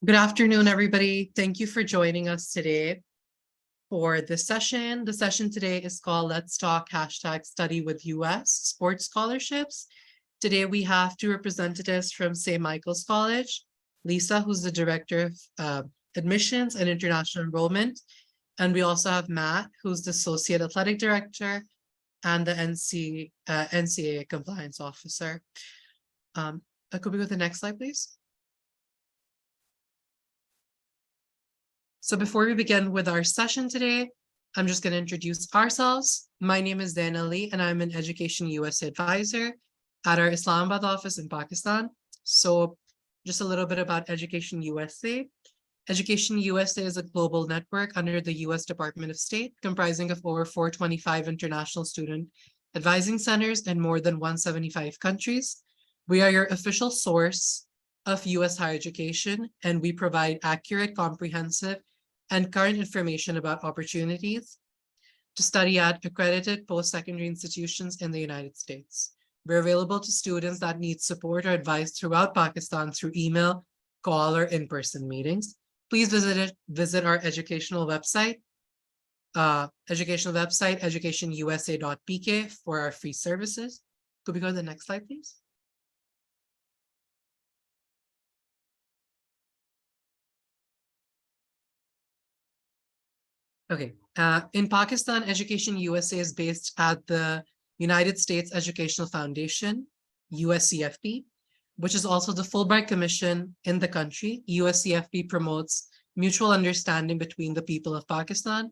Good afternoon, everybody. Thank you for joining us today for this session. The session today is called Let's Talk #Study with US Sports Scholarships. Today we have two representatives from St. Michael's College, Lisa, who's the Director of Admissions and International Enrollment. And we also have Matt, who's the Associate Athletic Director and the NCAA Compliance Officer. Could we go to the next slide, please? So before we begin with our session today, I'm just going to introduce ourselves. My name is Dana Lee, and I'm an Education USA advisor at our Islamabad office in Pakistan. So just a little bit about Education USA. Education USA is a global network under the US Department of State, comprising of over 425 international student advising centers in more than 175 countries. We are your official source of US higher education, and we provide accurate, comprehensive, and current information about opportunities to study at accredited post-secondary institutions in the United States. We're available to students that need support or advice throughout Pakistan through email, call, or in-person meetings. Please visit our educational website, educationusa.pk for our free services. Could we go to the next slide, please? Okay, in Pakistan, Education USA is based at the United States Educational Foundation, USCFP, which is also the Fulbright Commission in the country. USCFP promotes mutual understanding between the people of Pakistan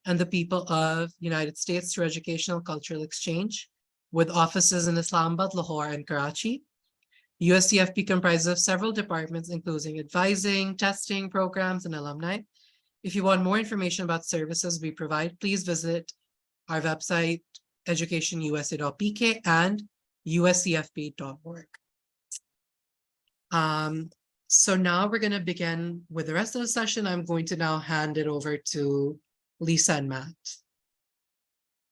and the people of United States through educational cultural exchange, with offices in Islamabad, Lahore, and Karachi. USCFP comprises of several departments, including advising, testing, programs, and alumni. If you want more information about services we provide, please visit our website, educationusa.pk and uscfp.org. So now we're going to begin with the rest of the session. I'm going to now hand it over to Lisa and Matt.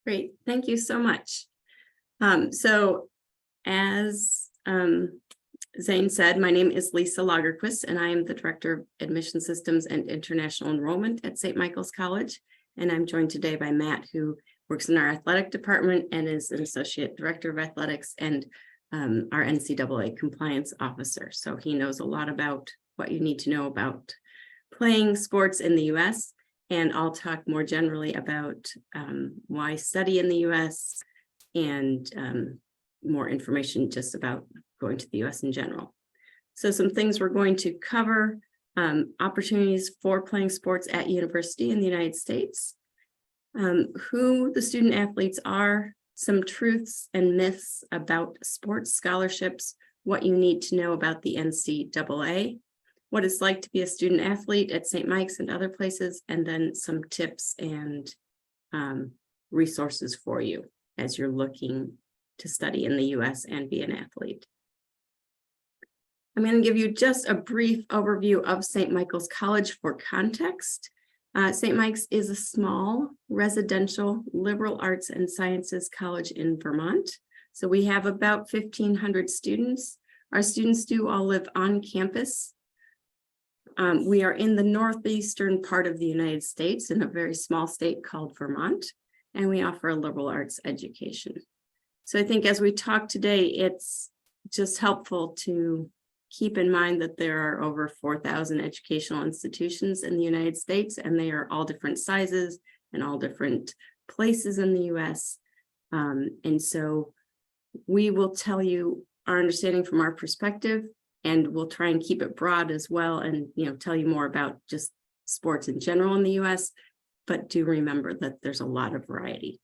Great, thank you so much. So as Zane said, my name is Lisa Lagerquist, and I am the Director of Admission Systems and International Enrollment at St. Michael's College. And I'm joined today by Matt, who works in our athletic department and is an Associate Director of Athletics and our NCAA Compliance Officer. So he knows a lot about what you need to know about playing sports in the US. And I'll talk more generally about why study in the US and more information just about going to the US in general. So some things we're going to cover: opportunities for playing sports at university in the United States, who the student athletes are, some truths and myths about sports scholarships, what you need to know about the NCAA, what it's like to be a student athlete at St. Mike's and other places, and then some tips and resources for you as you're looking to study in the US and be an athlete. I'm going to give you just a brief overview of St. Michael's College for context. St. Mike's is a small residential liberal arts and sciences college in Vermont. So we have about 1,500 students. Our students do all live on campus. We are in the northeastern part of the United States in a very small state called Vermont, and we offer a liberal arts education. So I think as we talk today, it's just helpful to keep in mind that there are over 4,000 educational institutions in the United States, and they are all different sizes and all different places in the US. And so we will tell you our understanding from our perspective, and we'll try and keep it broad as well, and tell you more about just sports in general in the US, but do remember that there's a lot of variety.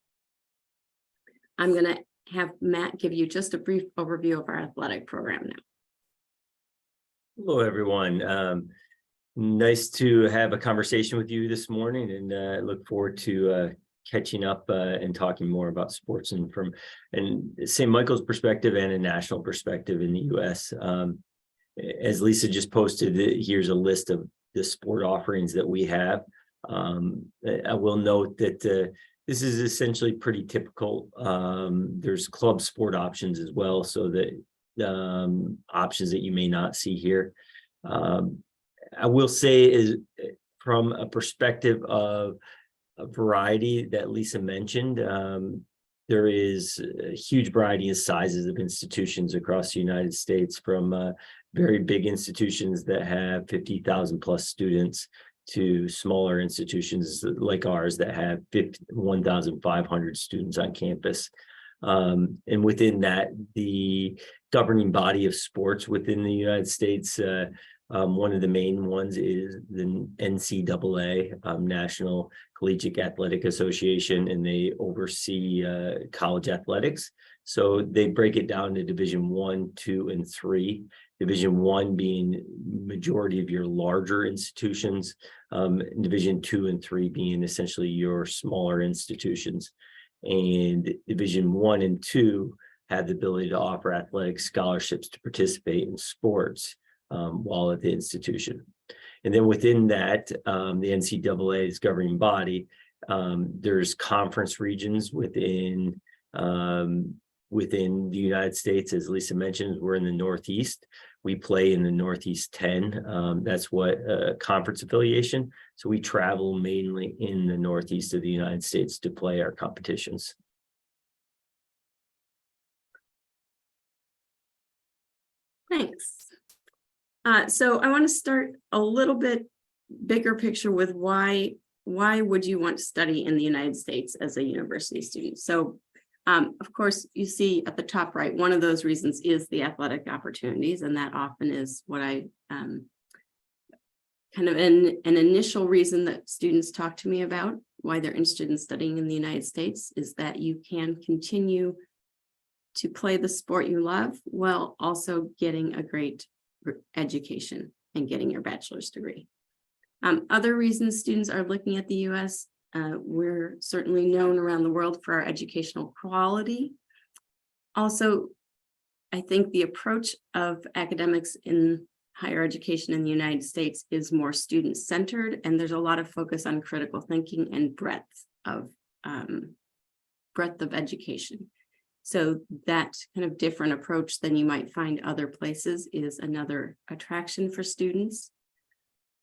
I'm going to have Matt give you just a brief overview of our athletic program now. Hello, everyone. Nice to have a conversation with you this morning, and look forward to catching up and talking more about sports and from St. Michael's perspective and a national perspective in the U.S. As Lisa just posted, here's a list of the sport offerings that we have. I will note that this is essentially pretty typical. There's club sport options as well, so that options that you may not see here. I will say is from a perspective of a variety that Lisa mentioned, there is a huge variety of sizes of institutions across the United States, from very big institutions that have 50,000 plus students to smaller institutions like ours that have 1,500 students on campus. And within that, the governing body of sports within the United States, one of the main ones is the NCAA, National Collegiate Athletic Association, and they oversee college athletics. So they break it down to Division 1, 2, and 3. Division 1 being majority of your larger institutions, Division 2 and 3 being essentially your smaller institutions. And Division 1 and 2 have the ability to offer athletic scholarships to participate in sports while at the institution. And then within that, the NCAA's governing body, there's conference regions within the United States. As Lisa mentioned, we're in the Northeast. We play in the Northeast 10. That's what conference affiliation. So we travel mainly in the Northeast of the United States to play our competitions. Thanks. So I want to start a little bit bigger picture with why would you want to study in the United States as a university student? So of course, you see at the top right, one of those reasons is the athletic opportunities, and that often is what I kind of an initial reason that students talk to me about why they're interested in studying in the United States is that you can continue to play the sport you love while also getting a great education and getting your bachelor's degree. Other reasons students are looking at the US, we're certainly known around the world for our educational quality. Also, I think the approach of academics in higher education in the United States is more student-centered, and there's a lot of focus on critical thinking and breadth of education. So that kind of different approach than you might find other places is another attraction for students.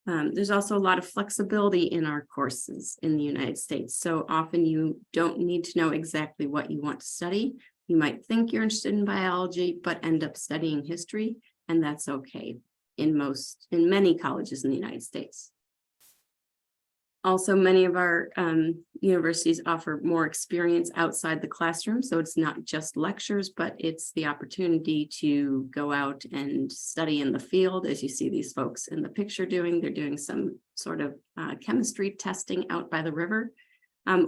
There's also a lot of flexibility in our courses in the United States. So often you don't need to know exactly what you want to study. You might think you're interested in biology, but end up studying history, and that's okay in many colleges in the United States. Also, many of our universities offer more experience outside the classroom. So it's not just lectures, but it's the opportunity to go out and study in the field. As you see these folks in the picture doing, they're doing some sort of chemistry testing out by the river,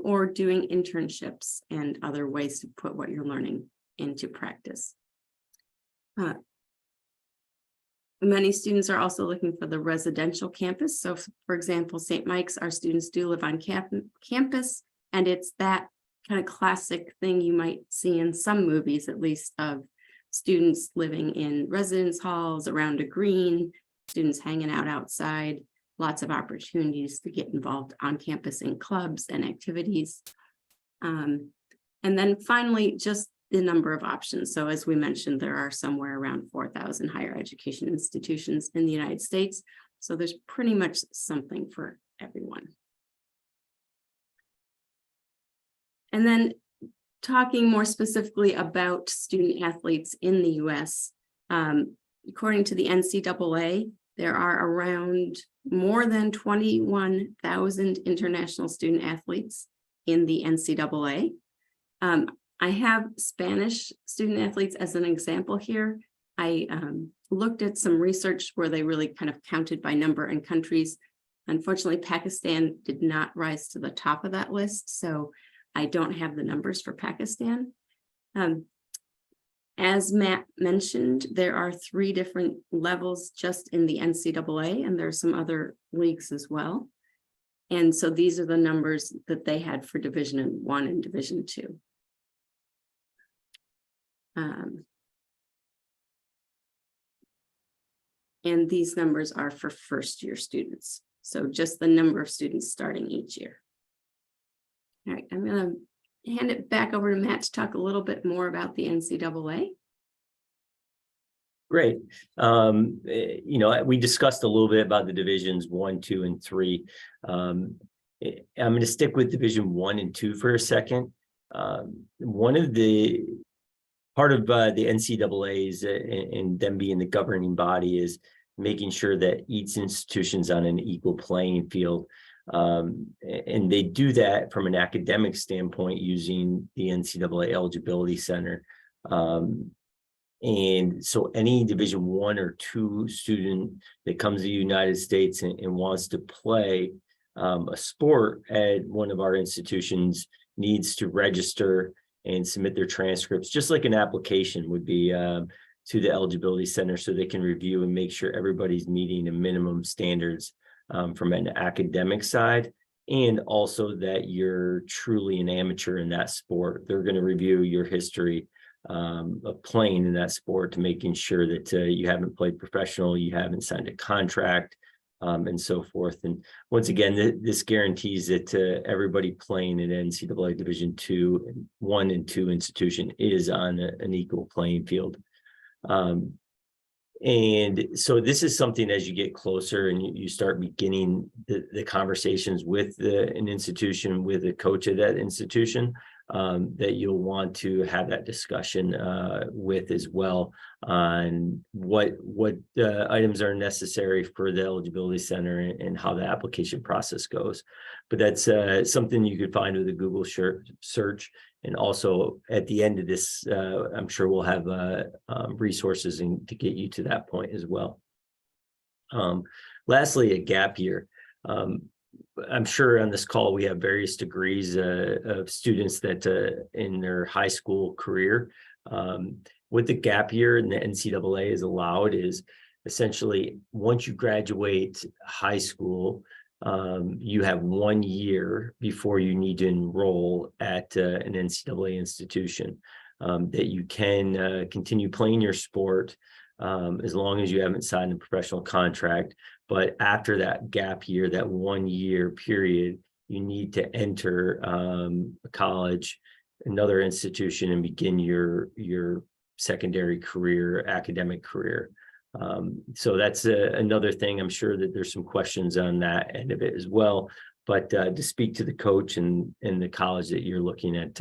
or doing internships and other ways to put what you're learning into practice. Many students are also looking for the residential campus. So for example, St. Mike's, our students do live on campus, and it's that kind of classic thing you might see in some movies, at least, of students living in residence halls around a green, students hanging out outside, lots of opportunities to get involved on campus in clubs and activities. And then finally, just the number of options. So as we mentioned, there are somewhere around 4,000 higher education institutions in the United States. So there's pretty much something for everyone. And then talking more specifically about student athletes in the US, according to the NCAA, there are around more than 21,000 international student athletes in the NCAA. I have Spanish student athletes as an example here. I looked at some research where they really kind of counted by number and countries. Unfortunately, Pakistan did not rise to the top of that list, so I don't have the numbers for Pakistan. As Matt mentioned, there are 3 different levels just in the NCAA, and there are some other leagues as well. And so these are the numbers that they had for Division 1 and Division 2. And these numbers are for first-year students. So just the number of students starting each year. All right, I'm going to hand it back over to Matt to talk a little bit more about the NCAA. Great. We discussed a little bit about the divisions 1, 2, and 3. I'm going to stick with division 1 and 2 for a second. One of the part of the NCAA's and them being the governing body is making sure that each institution's on an equal playing field. And they do that from an academic standpoint using the NCAA Eligibility Center. And so any division 1 or 2 student that comes to the United States and wants to play a sport at one of our institutions needs to register and submit their transcripts, just like an application would be to the Eligibility Center, so they can review and make sure everybody's meeting the minimum standards from an academic side, and also that you're truly an amateur in that sport. They're going to review your history of playing in that sport to making sure that you haven't played professional, you haven't signed a contract, and so forth. And once again, this guarantees that everybody playing in NCAA Division 1 and 2 institution is on an equal playing field. And so this is something, as you get closer and you start beginning the conversations with an institution, with a coach of that institution, that you'll want to have that discussion with as well on what items are necessary for the Eligibility Center and how the application process goes. But that's something you could find with a Google search. And also at the end of this, I'm sure we'll have resources to get you to that point as well. Lastly, a gap year. I'm sure on this call we have various degrees of students that in their high school career. What the gap year in the NCAA is allowed is essentially once you graduate high school, you have 1 year before you need to enroll at an NCAA institution, that you can continue playing your sport as long as you haven't signed a professional contract. But after that gap year, that 1 year period, you need to enter a college, another institution, and begin your secondary career, academic career. So that's another thing. I'm sure that there's some questions on that end of it as well. But to speak to the coach and the college that you're looking at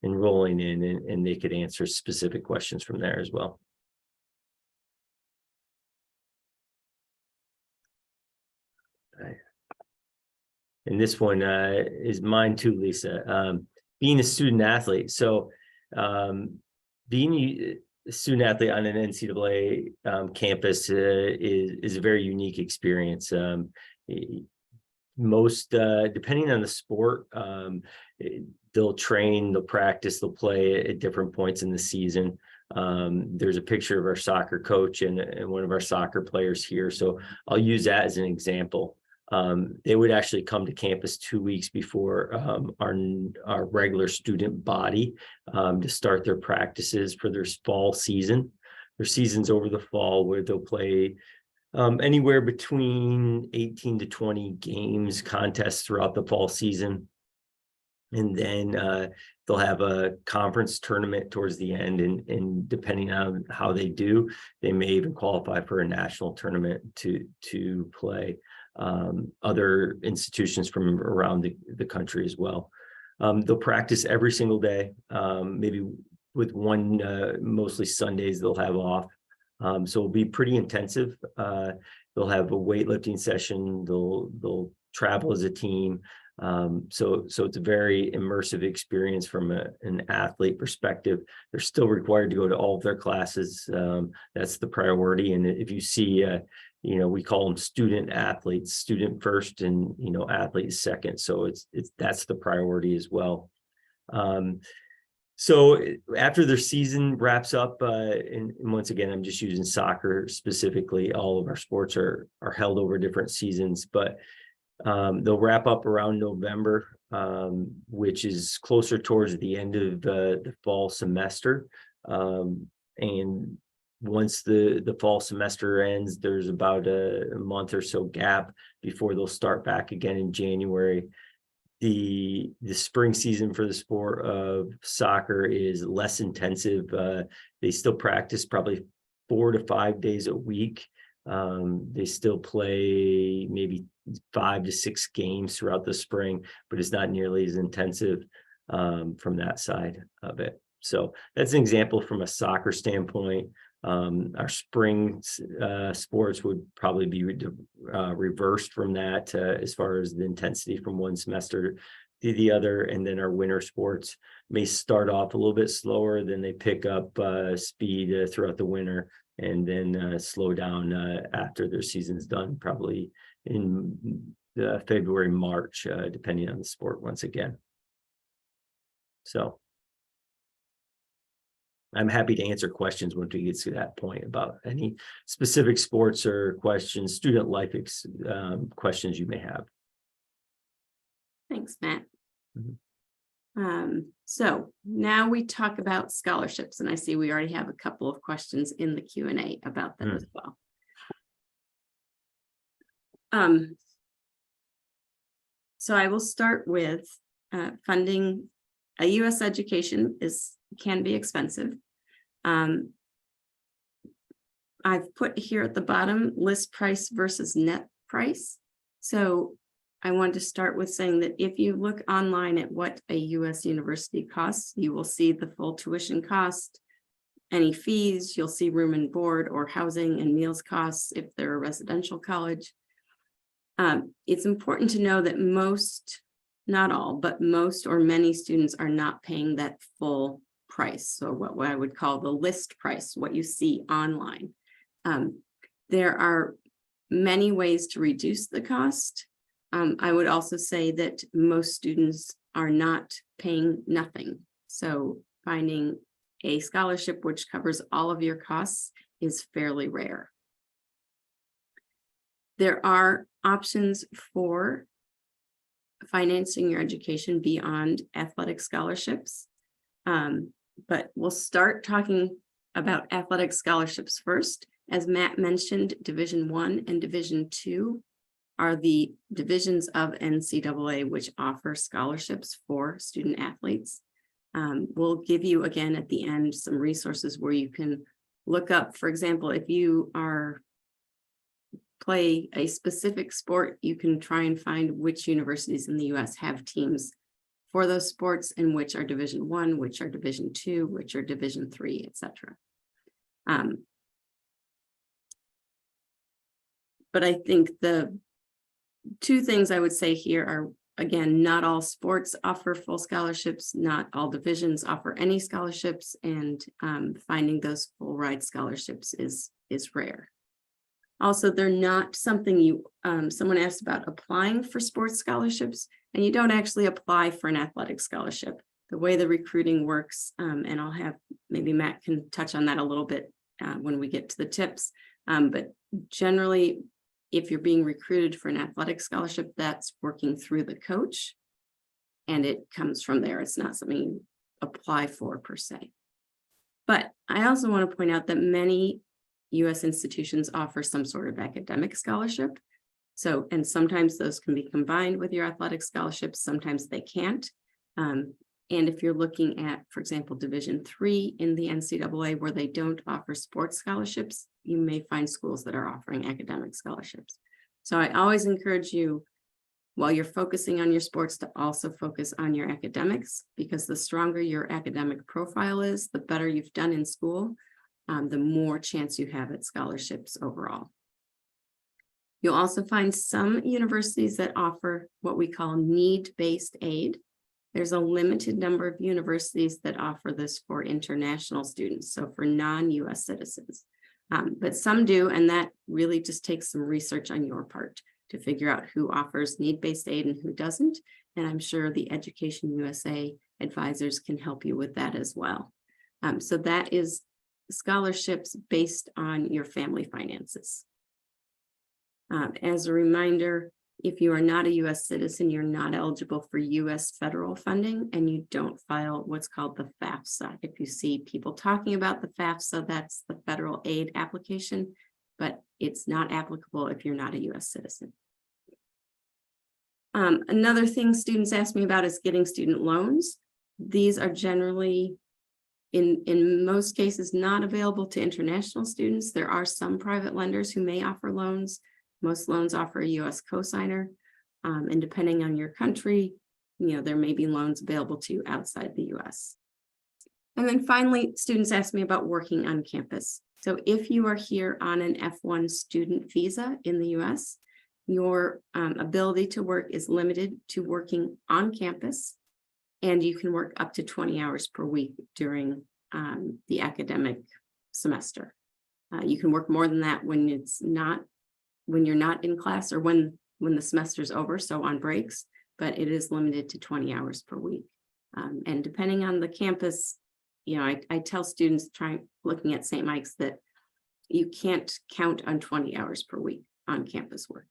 enrolling in, and they could answer specific questions from there as well. And this one is mine too, Lisa. Being a student athlete. So being a student athlete on an NCAA campus is a very unique experience. Most, depending on the sport, they'll train, they'll practice, they'll play at different points in the season. There's a picture of our soccer coach and one of our soccer players here. So I'll use that as an example. They would actually come to campus 2 weeks before our regular student body to start their practices for their fall season. Their season's over the fall, where they'll play anywhere between 18 to 20 games, contests throughout the fall season. And then they'll have a conference tournament towards the end, and depending on how they do, they may even qualify for a national tournament to play other institutions from around the country as well. They'll practice every single day, maybe with one, mostly Sundays they'll have off. So it'll be pretty intensive. They'll have a weightlifting session. They'll travel as a team. So it's a very immersive experience from an athlete perspective. They're still required to go to all of their classes. That's the priority. And if you see, we call them student athletes, student first and, athlete second. So that's the priority as well. So after their season wraps up, and once again, I'm just using soccer specifically. All of our sports are held over different seasons, but they'll wrap up around November, which is closer towards the end of the fall semester. And once the fall semester ends, there's about a month or so gap before they'll start back again in January. The spring season for the sport of soccer is less intensive. They still practice probably 4 to 5 days a week. They still play maybe 5 to 6 games throughout the spring, but it's not nearly as intensive from that side of it. So that's an example from a soccer standpoint. Our spring sports would probably be reversed from that as far as the intensity from one semester to the other. And then our winter sports may start off a little bit slower, then they pick up speed throughout the winter, and then slow down after their season's done, probably in February, March, depending on the sport once again. So I'm happy to answer questions once we get to that point about any specific sports or questions, student life questions you may have. Thanks, Matt. Mhm. So now we talk about scholarships, and I see we already have a couple of questions in the Q&A about that as well. So I will start with funding. A U.S. education can be expensive. I've put here at the bottom list price versus net price. So I wanted to start with saying that if you look online at what a U.S. university costs, you will see the full tuition cost, any fees, you'll see room and board or housing and meals costs if they're a residential college. It's important to know that most, not all, but most or many students are not paying that full price. So what I would call the list price, what you see online. There are many ways to reduce the cost. I would also say that most students are not paying nothing. So finding a scholarship which covers all of your costs is fairly rare. There are options for financing your education beyond athletic scholarships. But we'll start talking about athletic scholarships first. As Matt mentioned, Division I and Division II are the divisions of NCAA which offer scholarships for student athletes. We'll give you again at the end some resources where you can look up, for example, if you play a specific sport, you can try and find which universities in the US have teams for those sports and which are Division I, which are Division II, which are Division III, etc. But I think the two things I would say here are, again, not all sports offer full scholarships, not all divisions offer any scholarships, and finding those full ride scholarships is rare. Also, they're not something you, someone asked about applying for sports scholarships, and you don't actually apply for an athletic scholarship. The way the recruiting works, and I'll have, maybe Matt can touch on that a little bit when we get to the tips, but generally, if you're being recruited for an athletic scholarship, that's working through the coach, and it comes from there. It's not something you apply for per se. But I also want to point out that many U.S. institutions offer some sort of academic scholarship. So, and sometimes those can be combined with your athletic scholarships, sometimes they can't. And if you're looking at, for example, Division III in the NCAA, where they don't offer sports scholarships, you may find schools that are offering academic scholarships. So I always encourage you, while you're focusing on your sports, to also focus on your academics, because the stronger your academic profile is, the better you've done in school, the more chance you have at scholarships overall. You'll also find some universities that offer what we call need-based aid. There's a limited number of universities that offer this for international students, so for non-US citizens. But some do, and that really just takes some research on your part to figure out who offers need-based aid and who doesn't. And I'm sure the Education USA advisors can help you with that as well. So that is scholarships based on your family finances. As a reminder, if you are not a U.S. citizen, you're not eligible for U.S. federal funding, and you don't file what's called the FAFSA. If you see people talking about the FAFSA, that's the federal aid application, but it's not applicable if you're not a U.S. citizen. Another thing students ask me about is getting student loans. These are generally in most cases not available to international students. There are some private lenders who may offer loans. Most loans offer a U.S. cosigner. And depending on your country, there may be loans available to you outside the U.S. And then finally, students ask me about working on campus. So if you are here on an F1 student visa in the U.S., your ability to work is limited to working on campus, and you can work up to 20 hours per week during the academic semester. You can work more than that when you're not in class, or when the semester's over, so on breaks, but it is limited to 20 hours per week. And depending on the campus, I tell students looking at St. Mike's that you can't count on 20 hours per week on campus work.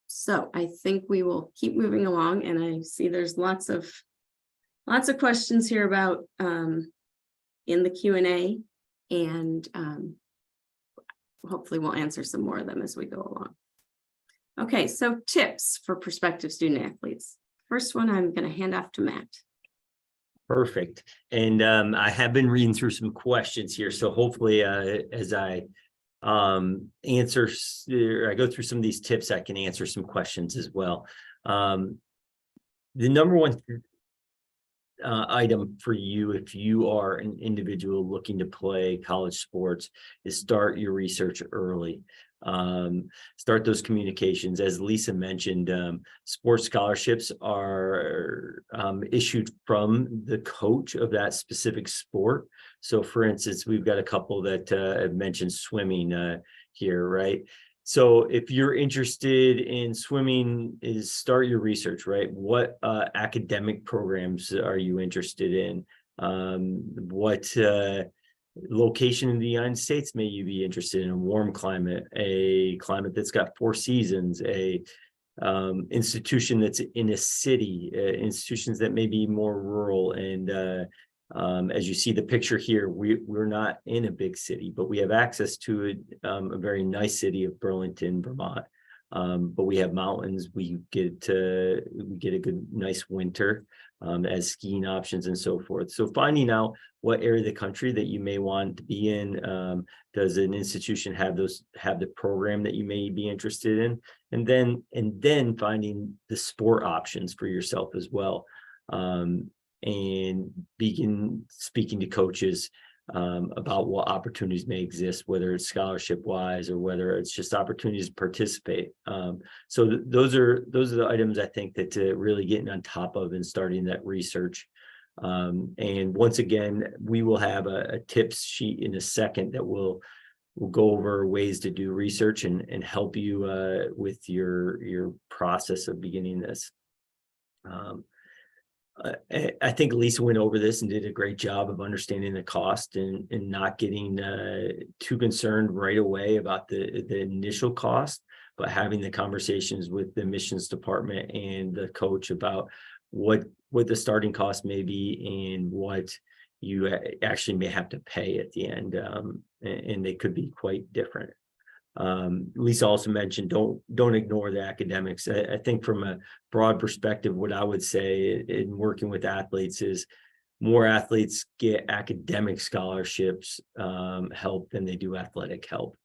So I think we will keep moving along, and I see there's lots of questions here about in the Q&A, and hopefully we'll answer some more of them as we go along. Okay, so tips for prospective student athletes. First one, I'm going to hand off to Matt. Perfect. And I have been reading through some questions here, so hopefully as I I go through some of these tips, I can answer some questions as well. The number one item for you, if you are an individual looking to play college sports, is start your research early. Start those communications. As Lisa mentioned, sports scholarships are issued from the coach of that specific sport. So for instance, we've got a couple that have mentioned swimming here, right? So if you're interested in swimming, is start your research, right? What academic programs are you interested in? What location in the United States may you be interested in? A warm climate, a climate that's got 4 seasons, a institution that's in a city, institutions that may be more rural. And as you see the picture here, we're not in a big city, but we have access to a very nice city of Burlington, Vermont. But we have mountains. We get a good, nice winter as skiing options and so forth. So finding out what area of the country that you may want to be in. Does an institution have the program that you may be interested in? And then finding the sport options for yourself as well. And begin speaking to coaches about what opportunities may exist, whether it's scholarship wise or whether it's just opportunities to participate. So those are the items I think that really getting on top of and starting that research. And once again, we will have a tips sheet in a second that we'll go over ways to do research and help you with your process of beginning this. I think Lisa went over this and did a great job of understanding the cost and not getting too concerned right away about the initial cost, but having the conversations with the admissions department and the coach about what the starting cost may be and what you actually may have to pay at the end, and they could be quite different. Lisa also mentioned don't ignore the academics. I think from a broad perspective, what I would say in working with athletes is more athletes get academic scholarships help than they do athletic help.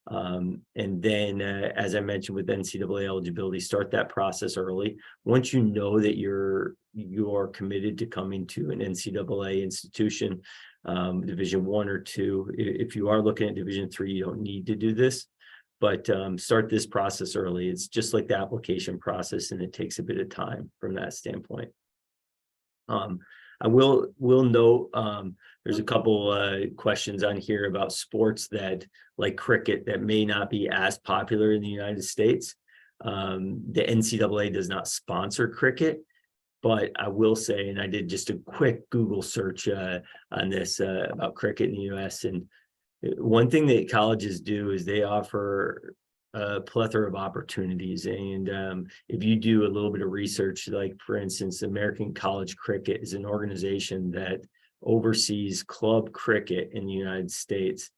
And then as I mentioned with NCAA eligibility, start that process early. Once you know that you are committed to coming to an NCAA institution, Division 1 or 2. If you are looking at Division 3, you don't need to do this. But start this process early. It's just like the application process, and it takes a bit of time from that standpoint. I will note there's a couple questions on here about sports that, like cricket, that may not be as popular in the United States. The NCAA does not sponsor cricket, but I will say, and I did just a quick Google search on this about cricket in the US, and one thing that colleges do is they offer a plethora of opportunities. And if you do a little bit of research, like for instance, American College Cricket is an organization that oversees club cricket in the United States.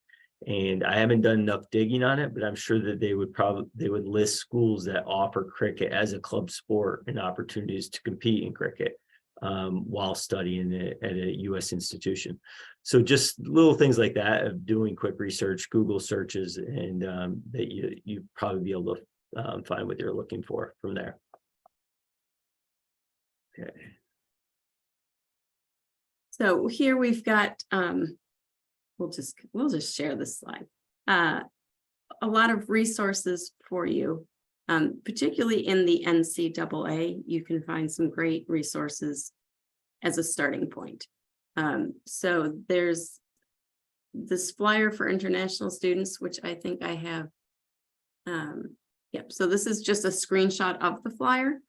And I haven't done enough digging on it, but I'm sure that they would list schools that offer cricket as a club sport and opportunities to compete in cricket while studying at a U.S. institution. So just little things like that of doing quick research, Google searches, and that you probably be able to find what you're looking for from there. Okay. So here we've got, we'll just share this slide. A lot of resources for you, particularly in the NCAA. You can find some great resources as a starting point. So there's this flyer for international students, which I think I have. Yep, so this is just a screenshot of the flyer.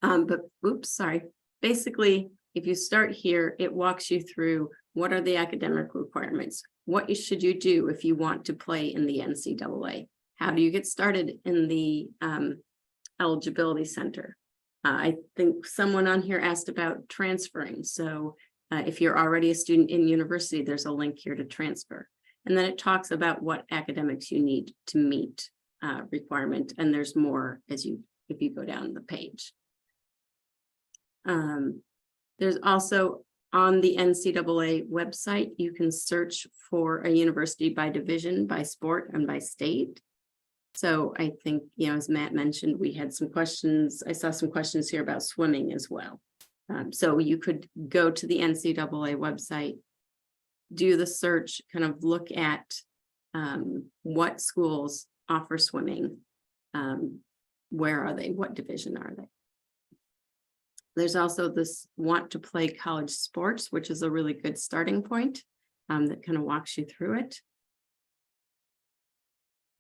But oops, sorry. Basically, if you start here, it walks you through what are the academic requirements? What should you do if you want to play in the NCAA? How do you get started in the eligibility center? I think someone on here asked about transferring. So if you're already a student in university, there's a link here to transfer. And then it talks about what academics you need to meet requirement. And there's more if you go down the page. There's also on the NCAA website, you can search for a university by division, by sport, and by state. So I think, as Matt mentioned, we had some questions. I saw some questions here about swimming as well. So you could go to the NCAA website, do the search, kind of look at what schools offer swimming. Where are they? What division are they? There's also this want to play college sports, which is a really good starting point that kind of walks you through it.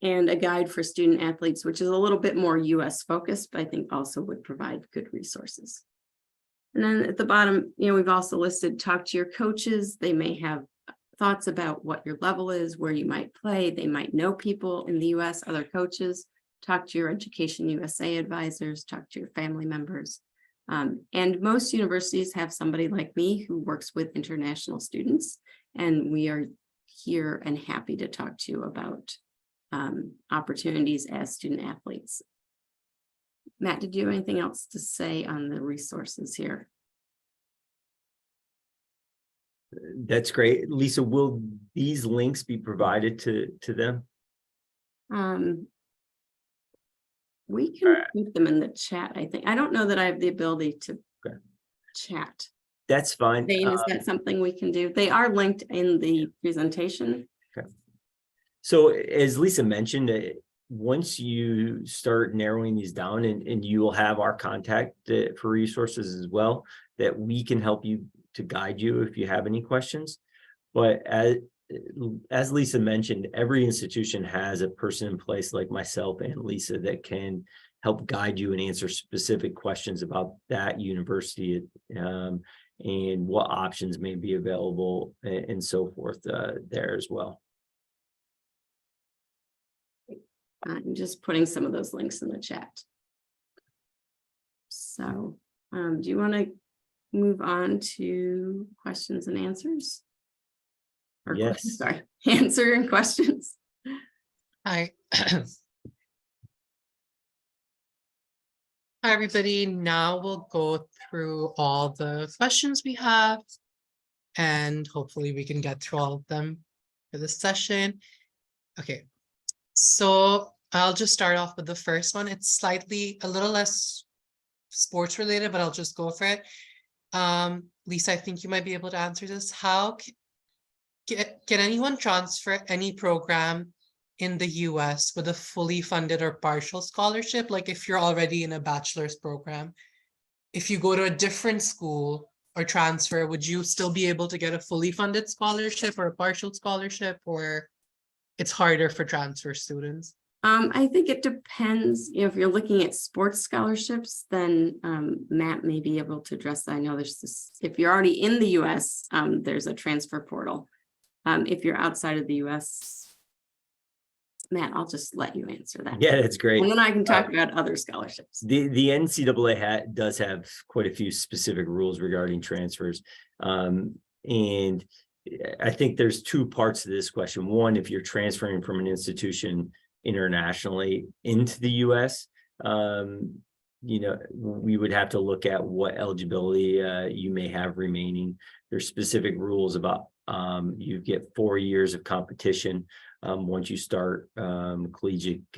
And a guide for student athletes, which is a little bit more US focused, but I think also would provide good resources. And then at the bottom, we've also listed talk to your coaches. They may have thoughts about what your level is, where you might play. They might know people in the US, other coaches. Talk to your EducationUSA advisors, talk to your family members. And most universities have somebody like me who works with international students, and we are here and happy to talk to you about opportunities as student athletes. Matt, did you have anything else to say on the resources here? That's great. Lisa, will these links be provided to them? We can put them in the chat, I think. I don't know that I have the ability to chat. That's fine. Zane, is that something we can do? They are linked in the presentation. Okay. So as Lisa mentioned, once you start narrowing these down, and you will have our contact for resources as well, that we can help you to guide you if you have any questions. But as Lisa mentioned, every institution has a person in place like myself and Lisa that can help guide you and answer specific questions about that university and what options may be available and so forth there as well. I'm just putting some of those links in the chat. So do you want to move on to questions and answers? Or yes. Sorry, answering questions. Hi. Hi, everybody. Now we'll go through all the questions we have, and hopefully we can get through all of them for this session. Okay, so I'll just start off with the first one. It's slightly a little less sports related, but I'll just go for it. Lisa, I think you might be able to answer this. How can anyone transfer any program in the US with a fully funded or partial scholarship? Like if you're already in a bachelor's program, if you go to a different school or transfer, would you still be able to get a fully funded scholarship or a partial scholarship, or it's harder for transfer students? I think it depends. If you're looking at sports scholarships, then Matt may be able to address that. I know there's this, if you're already in the US, there's a transfer portal. If you're outside of the US, Matt, I'll just let you answer that. Yeah, that's great. And then I can talk about other scholarships. The NCAA does have quite a few specific rules regarding transfers. And I think there's two parts to this question. One, if you're transferring from an institution internationally into the US, we would have to look at what eligibility you may have remaining. There's specific rules about you get 4 years of competition once you start your collegiate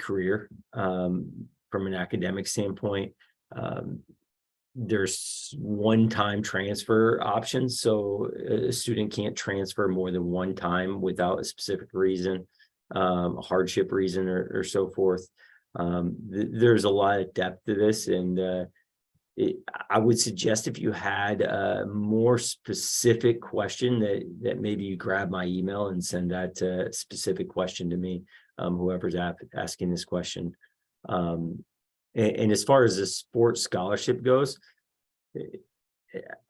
career from an academic standpoint. There's one-time transfer options, so a student can't transfer more than one time without a specific reason, a hardship reason, or so forth. There's a lot of depth to this, and I would suggest if you had a more specific question that maybe you grab my email and send that specific question to me, whoever's asking this question. And as far as the sports scholarship goes,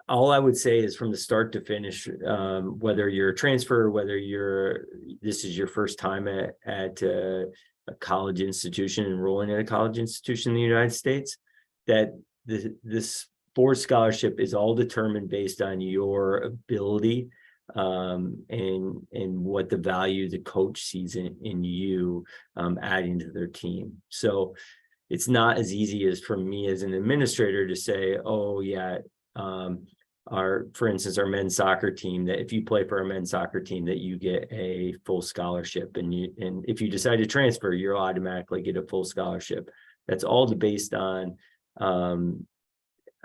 all I would say is from the start to finish, whether you're a transfer, or whether this is your first time at a college institution, enrolling at a college institution in the United States, that this sports scholarship is all determined based on your ability and what the value the coach sees in you adding to their team. So it's not as easy as for me as an administrator to say, oh yeah, for instance, our men's soccer team, that if you play for a men's soccer team, that you get a full scholarship, and if you decide to transfer, you'll automatically get a full scholarship. That's all based on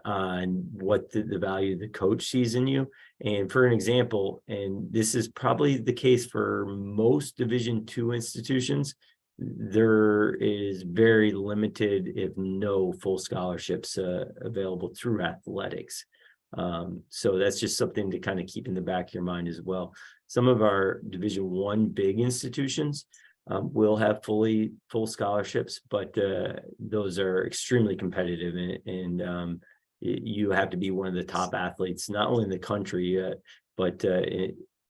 what the value the coach sees in you. And for an example, and this is probably the case for most Division II institutions, there is very limited, if no, full scholarships available through athletics. So that's just something to kind of keep in the back of your mind as well. Some of our Division I big institutions will have full scholarships, but those are extremely competitive, and you have to be one of the top athletes, not only in the country, but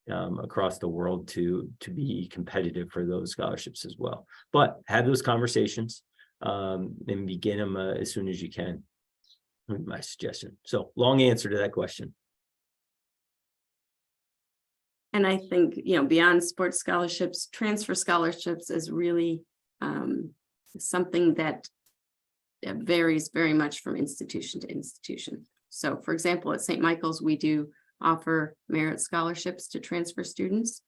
across the world to be competitive for those scholarships as well. But have those conversations and begin them as soon as you can. My suggestion. So long answer to that question. And I think, beyond sports scholarships, transfer scholarships is really something that varies very much from institution to institution. So for example, at St. Michael's, we do offer merit scholarships to transfer students.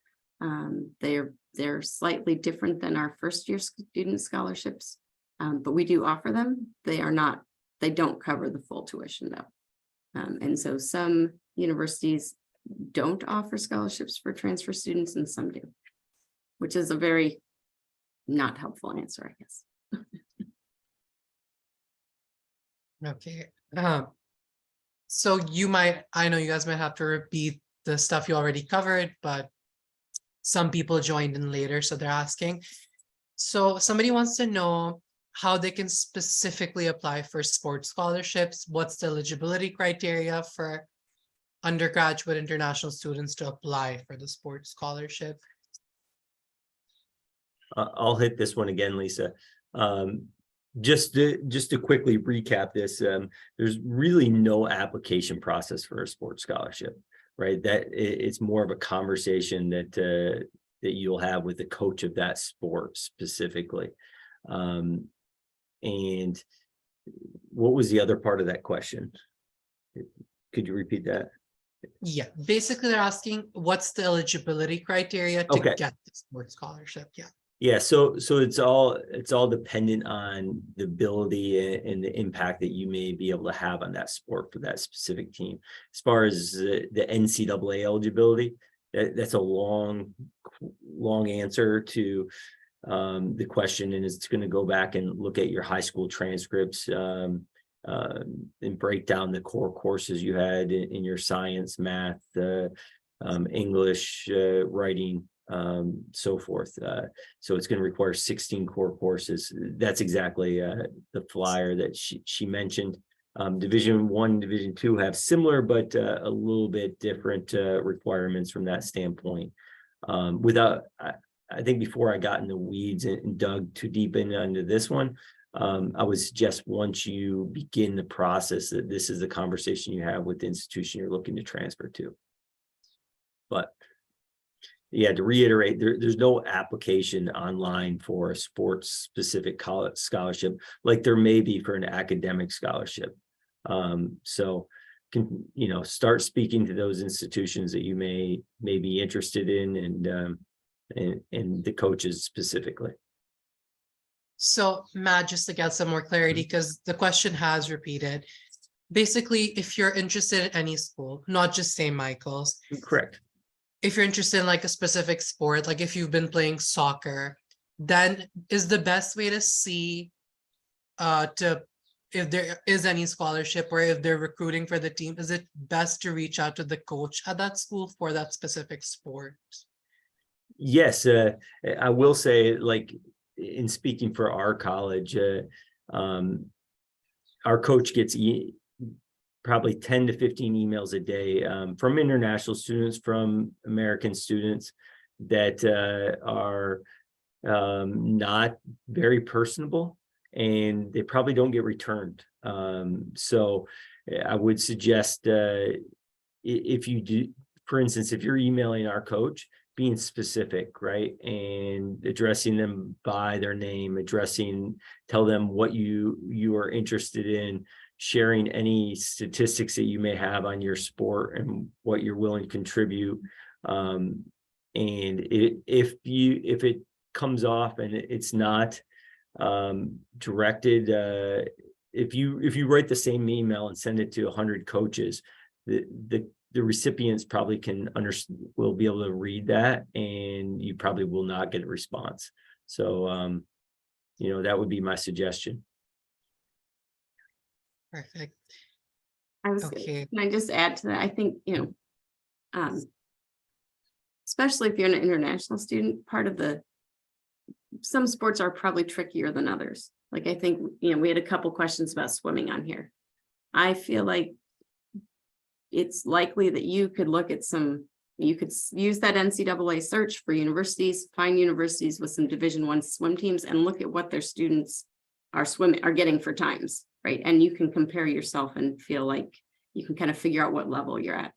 They're slightly different than our first year student scholarships, but we do offer them. They don't cover the full tuition though. And so some universities don't offer scholarships for transfer students and some do, which is a very not helpful answer, I guess. Okay. So I know you guys might have to repeat the stuff you already covered, but some people joined in later, so they're asking. So somebody wants to know how they can specifically apply for sports scholarships. What's the eligibility criteria for undergraduate international students to apply for the sports scholarship? I'll hit this one again, Lisa. Just to quickly recap this, there's really no application process for a sports scholarship, right? That it's more of a conversation that you'll have with the coach of that sport specifically. And what was the other part of that question? Could you repeat that? Yeah, basically they're asking what's the eligibility criteria to get the sports scholarship. Yeah, so it's all dependent on the ability and the impact that you may be able to have on that sport for that specific team. As far as the NCAA eligibility, that's a long answer to the question, and it's going to go back and look at your high school transcripts and break down the core courses you had in your science, math, English, writing, so forth. So it's going to require 16 core courses. That's exactly the flyer that she mentioned. Division I, Division II have similar, but a little bit different requirements from that standpoint. I think before I got in the weeds and dug too deep into this one, I would suggest once you begin the process that this is the conversation you have with the institution you're looking to transfer to. But yeah, to reiterate, there's no application online for a sports specific college scholarship like there may be for an academic scholarship. So can, start speaking to those institutions that you may be interested in, and the coaches specifically. So Matt, just to get some more clarity, because the question has repeated. Basically, if you're interested in any school, not just St. Michael's, Correct. if you're interested in like a specific sport, like if you've been playing soccer, then is the best way to see if there is any scholarship or if they're recruiting for the team, is it best to reach out to the coach at that school for that specific sport? Yes, I will say, like in speaking for our college, our coach gets probably 10 to 15 emails a day from international students, from American students that are not very personable, and they probably don't get returned. So I would suggest if you do, for instance, if you're emailing our coach, being specific, right? And addressing them by their name, tell them what you are interested in, sharing any statistics that you may have on your sport and what you're willing to contribute. And if it comes off and it's not directed, if you write the same email and send it to 100 coaches, the recipients probably will be able to read that, and you probably will not get a response. So, that would be my suggestion. Perfect. Can I just add to that? I think, especially if you're an international student, some sports are probably trickier than others. Like, I think, we had a couple questions about swimming on here. I feel like it's likely that you could you could use that NCAA search for universities, find universities with some Division I swim teams and look at what their students are getting for times, right? And you can compare yourself and feel like you can kind of figure out what level you're at.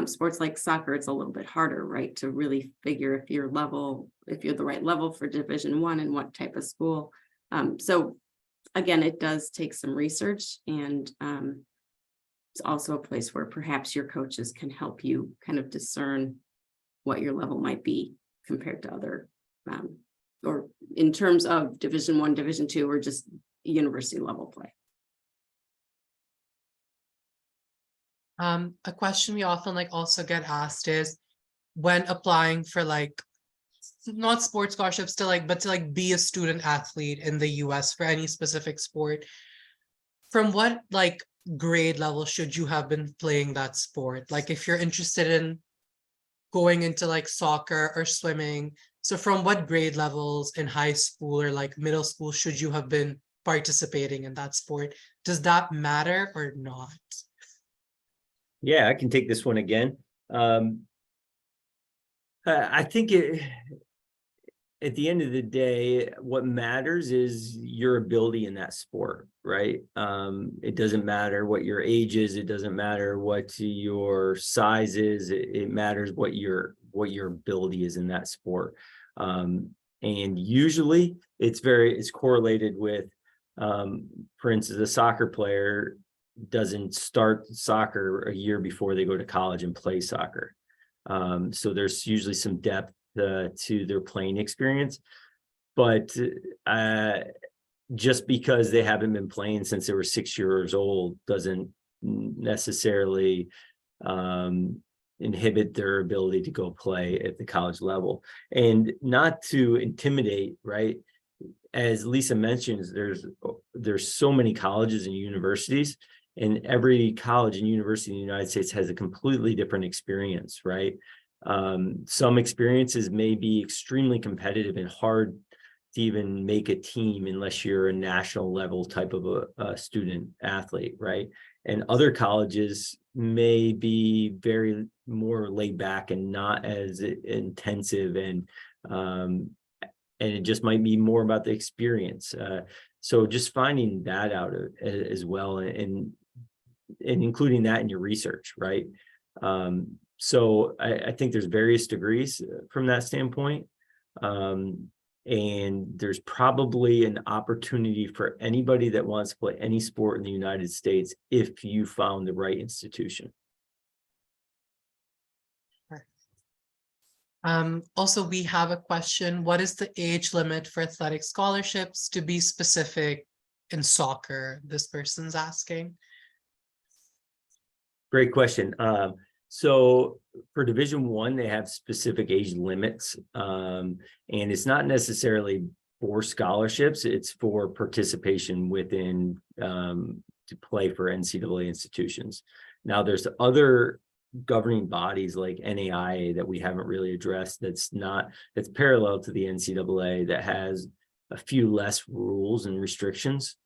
Sports like soccer, it's a little bit harder, right? To really figure if you're the right level for Division I and what type of school. So again, it does take some research, and it's also a place where perhaps your coaches can help you kind of discern what your level might be compared to other, or in terms of Division I, Division II, or just university level play. A question we often also get asked is, when applying for not sports scholarships but to be a student athlete in the US for any specific sport, from what grade level should you have been playing that sport? If you're interested in going into soccer or swimming, so from what grade levels in high school or middle school should you have been participating in that sport? Does that matter or not? Yeah, I can take this one again. I think at the end of the day, what matters is your ability in that sport, right? It doesn't matter what your age is. It doesn't matter what your size is. It matters what your ability is in that sport. And usually it's correlated with, for instance, a soccer player doesn't start soccer a year before they go to college and play soccer. So there's usually some depth to their playing experience, but just because they haven't been playing since they were 6 years old doesn't necessarily inhibit their ability to go play at the college level. And not to intimidate, right? As Lisa mentions, there's so many colleges and universities, and every college and university in the United States has a completely different experience, right? Some experiences may be extremely competitive and hard to even make a team unless you're a national level type of a student athlete, right? And other colleges may be very more laid back and not as intensive, and it just might be more about the experience. So just finding that out as well, and including that in your research, right? So I think there's various degrees from that standpoint. And there's probably an opportunity for anybody that wants to play any sport in the United States if you found the right institution. Also, we have a question. What is the age limit for athletic scholarships, to be specific in soccer? This person's asking. Great question. So for Division I, they have specific age limits, and it's not necessarily for scholarships, it's for participation within to play for NCAA institutions. Now, there's other governing bodies like NAIA that we haven't really addressed, that's parallel to the NCAA, that has a few less rules and restrictions.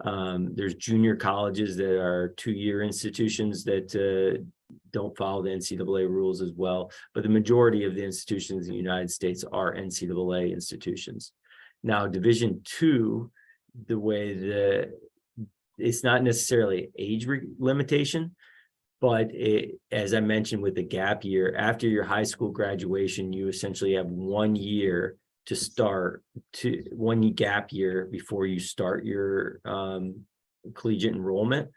There's junior colleges that are 2-year institutions that don't follow the NCAA rules as well, but the majority of the institutions in the United States are NCAA institutions. Now, Division II, the way that it's not necessarily age limitation, but as I mentioned with the gap year, after your high school graduation, you essentially have 1 year to start, to 1 gap year before you start your collegiate enrollment.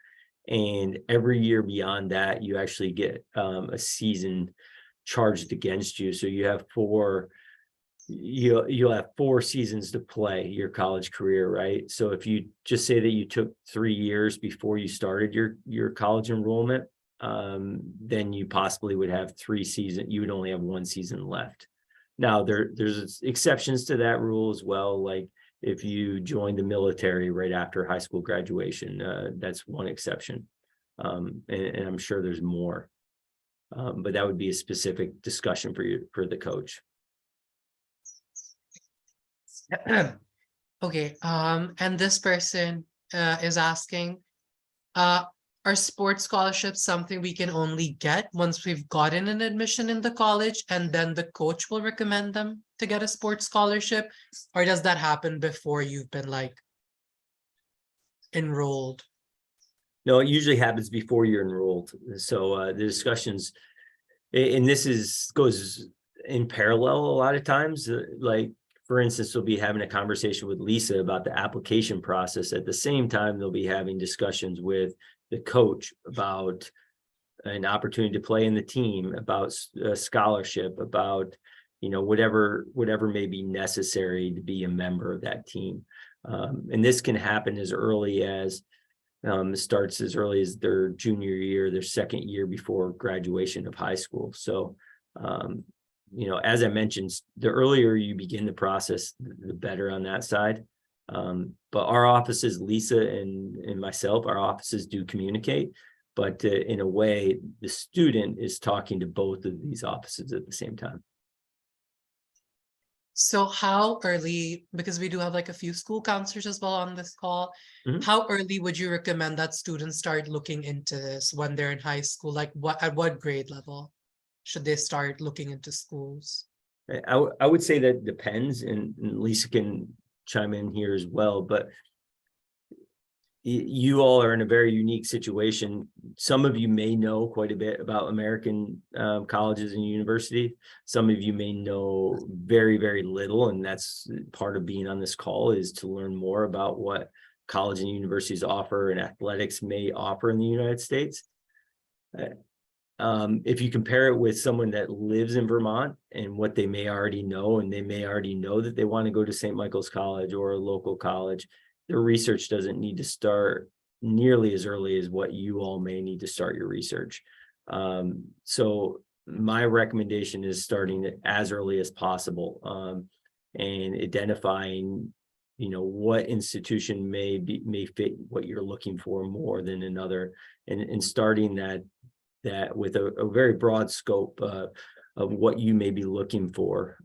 And every year beyond that, you actually get a season charged against you. So you have you'll have 4 seasons to play your college career, right? So if you just say that you took 3 years before you started your college enrollment, then you possibly would have 3 seasons. You would only have 1 season left. Now, there's exceptions to that rule as well, like if you join the military right after high school graduation, that's one exception. And I'm sure there's more, but that would be a specific discussion for the coach. Okay, and this person is asking, are sports scholarships something we can only get once we've gotten an admission in the college and then the coach will recommend them to get a sports scholarship? Or does that happen before you've been like enrolled? No, it usually happens before you're enrolled. So the discussions, and goes in parallel a lot of times. Like, for instance, we'll be having a conversation with Lisa about the application process. At the same time, they'll be having discussions with the coach about an opportunity to play in the team, about a scholarship, about, whatever may be necessary to be a member of that team. And this can happen as early as starts as early as their junior year, their second year before graduation of high school. So, as I mentioned, the earlier you begin the process, the better on that side. But our offices, Lisa and myself, our offices do communicate, but in a way, the student is talking to both of these offices at the same time. So how early, because we do have like a few school counselors as well on this call, how early would you recommend that students start looking into this when they're in high school? Like at what grade level should they start looking into schools? I would say that depends, and Lisa can chime in here as well, but you all are in a very unique situation. Some of you may know quite a bit about American colleges and universities. Some of you may know very, very little, and that's part of being on this call, is to learn more about what college and universities offer and athletics may offer in the United States. If you compare it with someone that lives in Vermont and what they may already know, and they may already know that they want to go to St. Michael's College or a local college, their research doesn't need to start nearly as early as what you all may need to start your research. So my recommendation is starting it as early as possible, and identifying, what institution may fit what you're looking for more than another, and starting that with a very broad scope of what you may be looking for.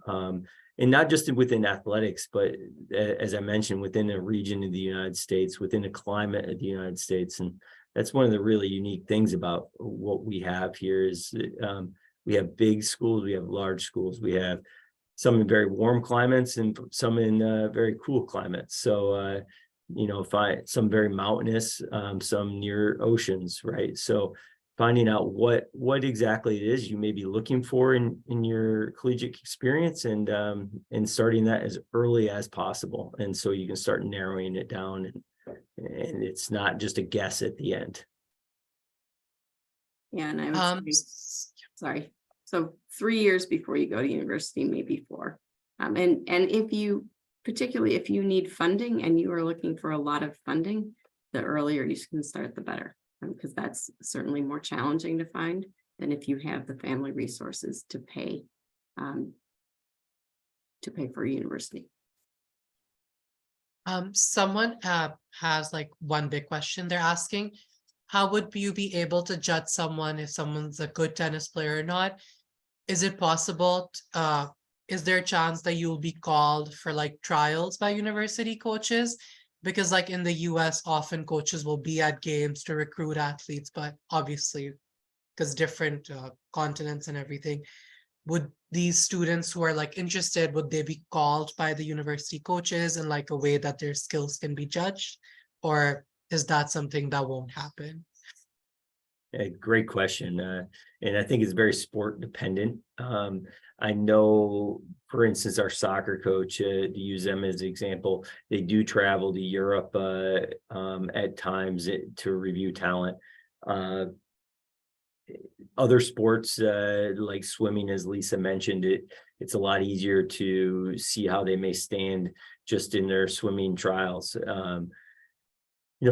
And not just within athletics, but as I mentioned, within a region of the United States, within a climate of the United States. And that's one of the really unique things about what we have here is that, we have big schools, we have large schools, we have some in very warm climates and some in very cool climates. So, find some very mountainous, some near oceans, right? So finding out what exactly it is you may be looking for in your collegiate experience, and starting that as early as possible, and so you can start narrowing it down, and it's not just a guess at the end. Yeah, and I would say, sorry. So 3 years before you go to university, maybe 4. And particularly if you need funding and you are looking for a lot of funding, the earlier you can start, the better, because that's certainly more challenging to find than if you have the family resources to pay for university. Someone has like one big question they're asking. How would you be able to judge someone if someone's a good tennis player or not? Is it possible, is there a chance that you'll be called for like trials by university coaches? Because like in the US, often coaches will be at games to recruit athletes, but obviously, because different continents and everything, would these students who are like interested, would they be called by the university coaches in like a way that their skills can be judged? Or is that something that won't happen? A great question. And I think it's very sport dependent. I know, for instance, our soccer coach, to use them as an example, they do travel to Europe at times to review talent. Other sports like swimming, as Lisa mentioned, it's a lot easier to see how they may stand just in their swimming trials.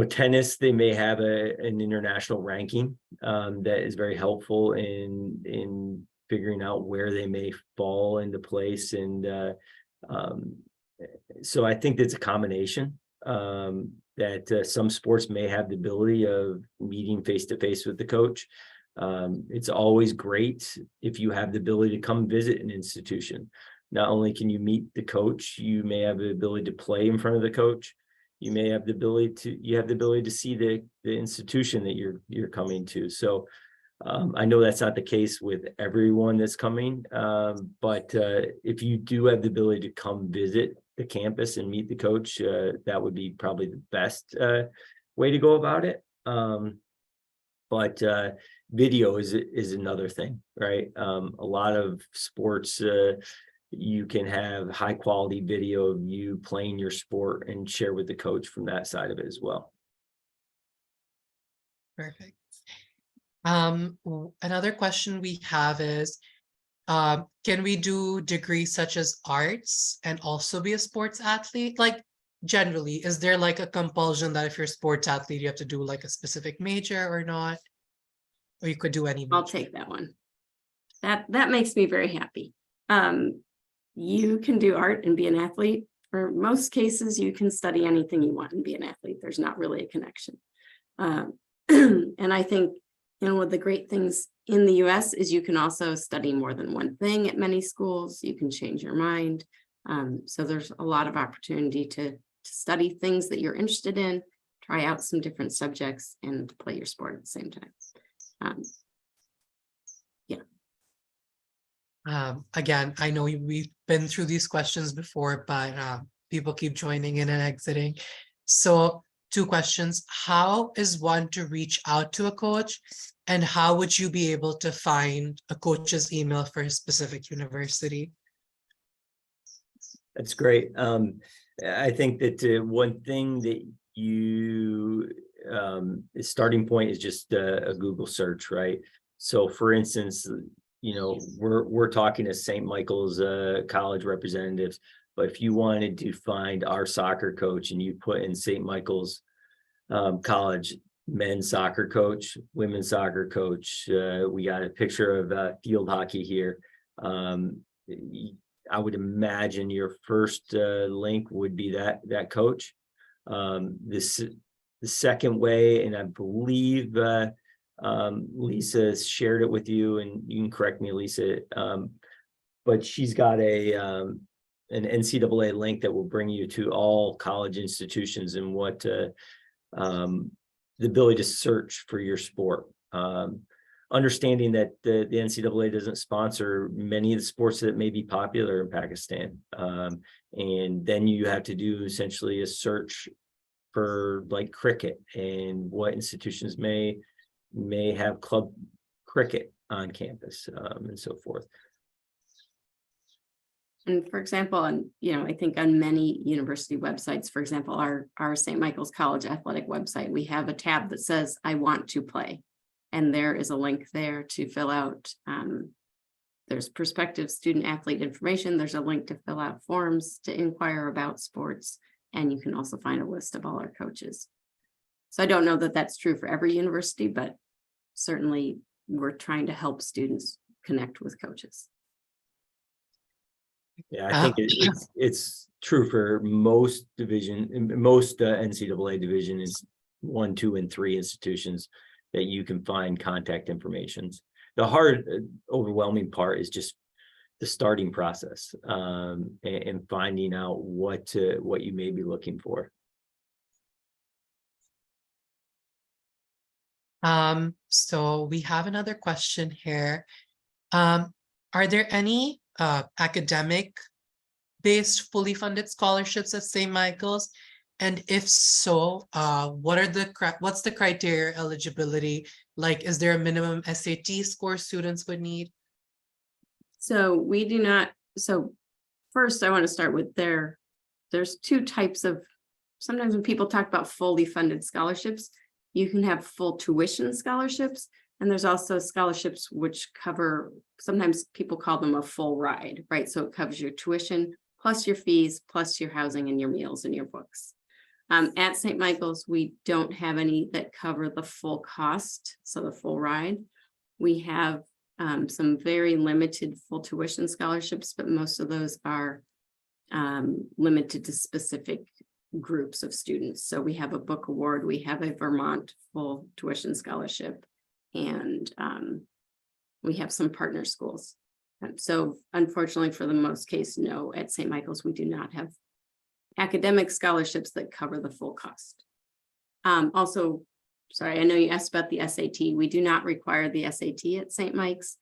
Tennis, they may have an international ranking that is very helpful in figuring out where they may fall into place. And so I think it's a combination that some sports may have the ability of meeting face-to-face with the coach. It's always great if you have the ability to come visit an institution. Not only can you meet the coach, you may have the ability to play in front of the coach. You may have the ability to see the institution that you're coming to. So I know that's not the case with everyone that's coming, but if you do have the ability to come visit the campus and meet the coach, that would be probably the best way to go about it. But video is another thing, right? A lot of sports, you can have high quality video of you playing your sport and share with the coach from that side of it as well. Perfect. Another question we have is, can we do degrees such as arts and also be a sports athlete? Like generally, is there like a compulsion that if you're a sports athlete, you have to do like a specific major or not? Or you could do any major? I'll take that one. That makes me very happy. You can do art and be an athlete. For most cases, you can study anything you want and be an athlete. There's not really a connection. And I think, one of the great things in the US is you can also study more than one thing at many schools. You can change your mind. So there's a lot of opportunity to study things that you're interested in, try out some different subjects, and play your sport at the same time. Again, I know we've been through these questions before, but people keep joining in and exiting. So 2 questions. How is one to reach out to a coach? And how would you be able to find a coach's email for a specific university? That's great. I think that one thing that the starting point is just a Google search, right? So for instance, we're talking to St. Michael's College representatives, but if you wanted to find our soccer coach and you put in St. Michael's College men's soccer coach, women's soccer coach, we got a picture of field hockey here. I would imagine your first link would be that coach. The second way, and I believe Lisa shared it with you, and you can correct me, Lisa, but she's got an NCAA link that will bring you to all college institutions and what the ability to search for your sport. Understanding that the NCAA doesn't sponsor many of the sports that may be popular in Pakistan. And then you have to do essentially a search for like cricket, and what institutions may have club cricket on campus, and so forth. And for example, I think on many university websites, for example, our St. Michael's College athletic website, we have a tab that says, I want to play. And there is a link there to fill out. There's prospective student athlete information. There's a link to fill out forms to inquire about sports. And you can also find a list of all our coaches. So I don't know that that's true for every university, but certainly we're trying to help students connect with coaches. Yeah, I think it's true for most NCAA division is 1, 2, and 3 institutions that you can find contact information. The hard, overwhelming part is just the starting process, and finding out what you may be looking for. So we have another question here. Are there any academic based fully funded scholarships at St. Michael's? And if so, what's the criteria eligibility? Like, is there a minimum SAT score students would need? So we do not. So first, I want to start with there's 2 types of, sometimes when people talk about fully funded scholarships, you can have full tuition scholarships. And there's also scholarships which cover, sometimes people call them a full ride, right? So it covers your tuition, plus your fees, plus your housing and your meals and your books. At St. Michael's, we don't have any that cover the full cost, so the full ride. We have some very limited full tuition scholarships, but most of those are limited to specific groups of students. So we have a book award, we have a Vermont full tuition scholarship, and we have some partner schools. So unfortunately, for the most case, no, at St. Michael's, we do not have academic scholarships that cover the full cost. Also, sorry, I know you asked about the SAT. We do not require the SAT at St. Mike's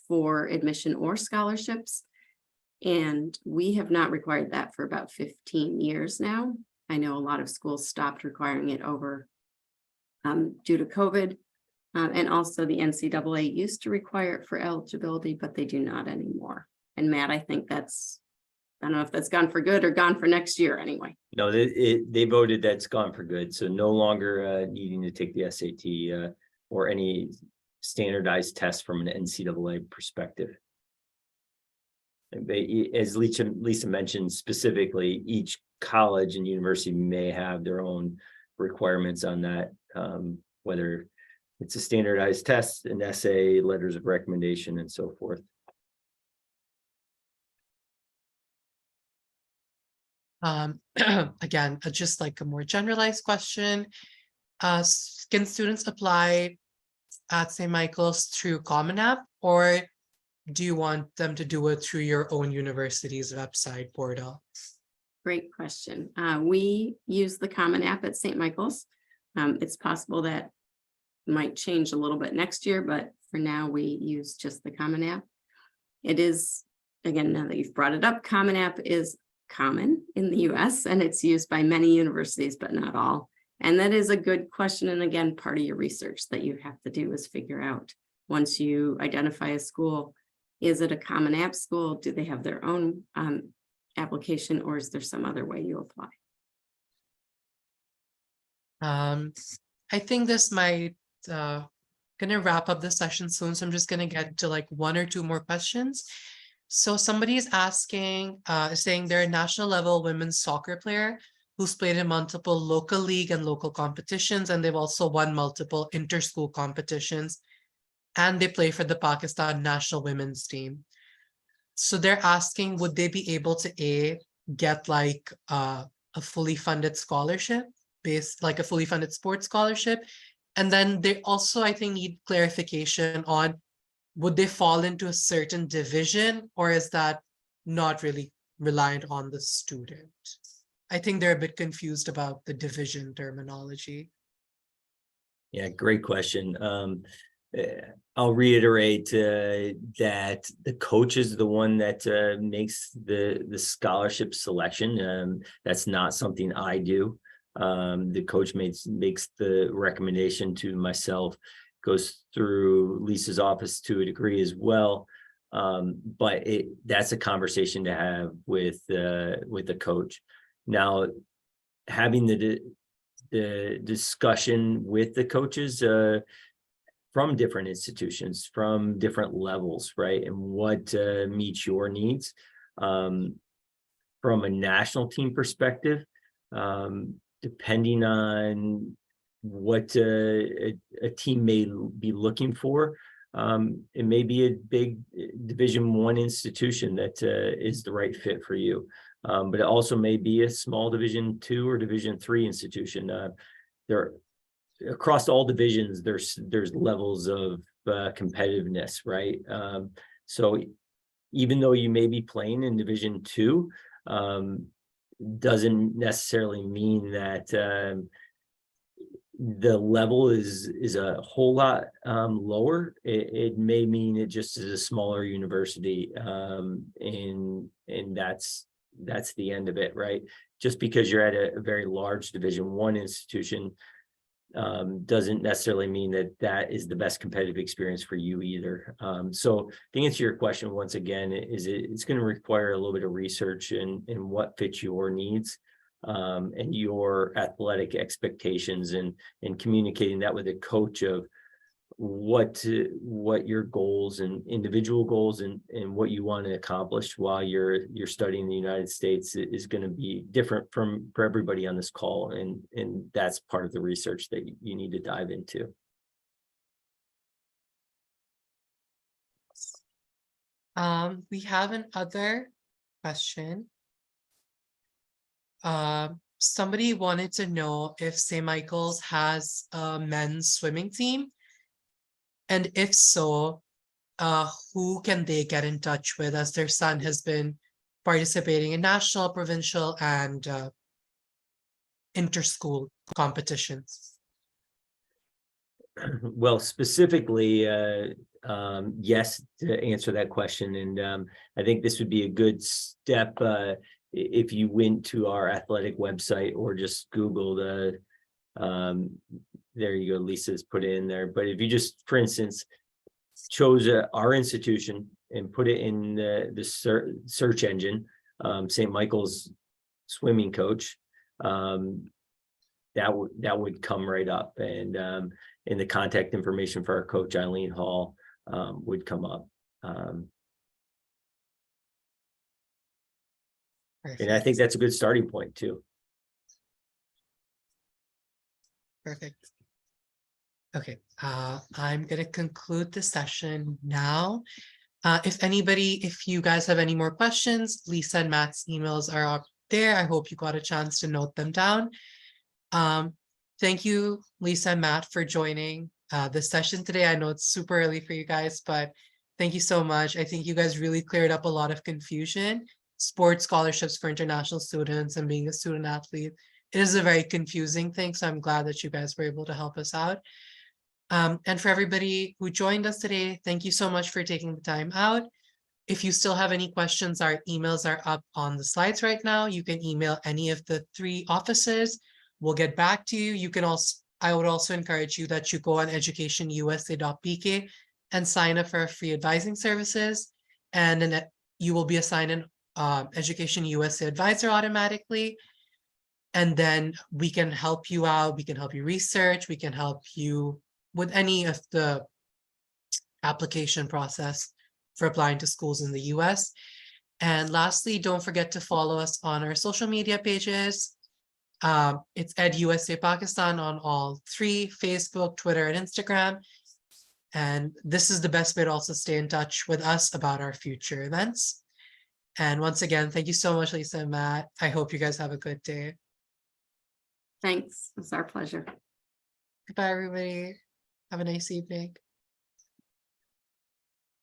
for admission or scholarships. And we have not required that for about 15 years now. I know a lot of schools stopped requiring it over due to COVID. And also the NCAA used to require it for eligibility, but they do not anymore. And Matt, I think I don't know if that's gone for good or gone for next year anyway. No, they voted that's gone for good. So no longer needing to take the SAT or any standardized test from an NCAA perspective. As Lisa mentioned, specifically, each college and university may have their own requirements on that, whether it's a standardized test, an essay, letters of recommendation, and so forth. Again, just like a more generalized question. Can students apply at St. Michael's through Common App, or do you want them to do it through your own university's website portal? Great question. We use the Common App at St. Michael's. It's possible that might change a little bit next year, but for now we use just the Common App. It is, again, now that you've brought it up, Common App is common in the US and it's used by many universities, but not all. And that is a good question. And again, part of your research that you have to do is figure out, once you identify a school, is it a Common App school? Do they have their own application, or is there some other way you apply? I think this might gonna wrap up the session soon, so I'm just gonna get to like 1 or 2 more questions. So somebody is asking, saying they're a national level women's soccer player who's played in multiple local league and local competitions, and they've also won multiple inter-school competitions, and they play for the Pakistan national women's team. So they're asking, would they be able to get like a fully funded scholarship, like a fully funded sports scholarship? And then they also, I think, need clarification on, would they fall into a certain division, or is that not really reliant on the student? I think they're a bit confused about the division terminology. Yeah, great question. I'll reiterate that the coach is the one that makes the scholarship selection. That's not something I do. The coach makes the recommendation to myself, goes through Lisa's office to a degree as well. But that's a conversation to have with the coach. Now, having the discussion with the coaches from different institutions, from different levels, right? And what meets your needs. From a national team perspective, depending on what a team may be looking for, it may be a big Division I institution that is the right fit for you. But it also may be a small Division II or Division III institution. There, across all divisions, there's levels of competitiveness, right? So even though you may be playing in Division II, doesn't necessarily mean that the level is a whole lot lower. It may mean it just is a smaller university, and that's the end of it, right? Just because you're at a very large Division I institution doesn't necessarily mean that is the best competitive experience for you either. So to answer your question once again, it's going to require a little bit of research in what fits your needs and your athletic expectations, and communicating that with a coach of what your goals and individual goals and what you want to accomplish while you're studying in the United States is going to be different for everybody on this call, and that's part of the research that you need to dive into. We have another question. Somebody wanted to know if St. Michael's has a men's swimming team, and if so, who can they get in touch with, as their son has been participating in national, provincial, and inter-school competitions? Well, specifically, yes, to answer that question. And I think this would be a good step if you went to our athletic website or just Googled, there you go, Lisa's put it in there. But if you just, for instance, chose our institution and put it in the search engine, St. Michael's swimming coach, that would come right up, and the contact information for our coach, Eileen Hall, would come up. And I think that's a good starting point too. Perfect. Okay, I'm going to conclude the session now. If you guys have any more questions, Lisa and Matt's emails are up there. I hope you got a chance to note them down. Thank you, Lisa and Matt, for joining this session today. I know it's super early for you guys, but thank you so much. I think you guys really cleared up a lot of confusion. Sports scholarships for international students and being a student athlete, it is a very confusing thing. So I'm glad that you guys were able to help us out. And for everybody who joined us today, thank you so much for taking the time out. If you still have any questions, our emails are up on the slides right now. You can email any of the 3 offices. We'll get back to you. You can also, I would also encourage you that you go on EducationUSA.pk and sign up for our free advising services. And then you will be assigned an Education USA advisor automatically. And then we can help you out. We can help you research. We can help you with any of the application process for applying to schools in the US. And lastly, don't forget to follow us on our social media pages. It's EducationUSA Pakistan on all 3, Facebook, Twitter, and Instagram. And this is the best way to also stay in touch with us about our future events. And once again, thank you so much, Lisa and Matt. I hope you guys have a good day. Thanks. It's our pleasure. Goodbye, everybody. Have a nice evening.